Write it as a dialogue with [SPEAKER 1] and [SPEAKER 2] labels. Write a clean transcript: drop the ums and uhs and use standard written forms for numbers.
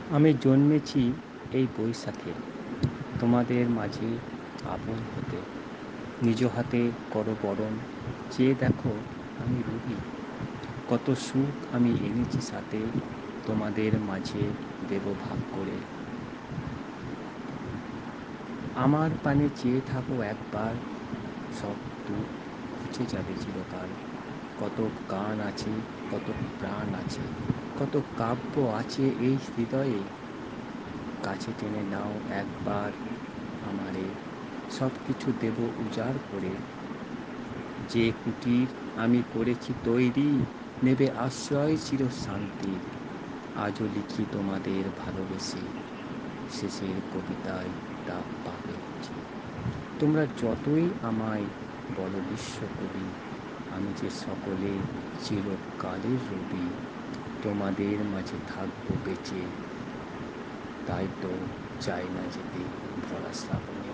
[SPEAKER 1] আমি জন্মেছি এই বৈশাখে তোমাদের মাঝে আপন হতে। নিজ হাতে করো বরণ, চেয়ে দেখো আমি রুহি। কত সুখ আমি এনেছি সাথে, তোমাদের মাঝে দেব ভাগ করে। আমার পানে চেয়ে থাকো একবার, সব দুঃখ ঘুচে যাবে চিরকাল। কত গান আছে, কত প্রাণ আছে, কত কাব্য আছে এই হৃদয়ে। কাছে টেনে নাও একবার আমারে, সব কিছু দেব উজাড় করে। যে কুটির আমি করেছি তৈরি, নেবে আশ্রয় চিরশান্তির। আজও লিখি তোমাদের ভালোবেসে, শেষের কবিতায় তা পাবে বুঝি। তোমরা যতই আমায় বলো বিশ্বকবি, আমি যে সকলে চিরকালের রবি। তোমাদের মাঝে থাকবো বেঁচে, তাই তো চাই না যেতে ভরা শ্রাবণে।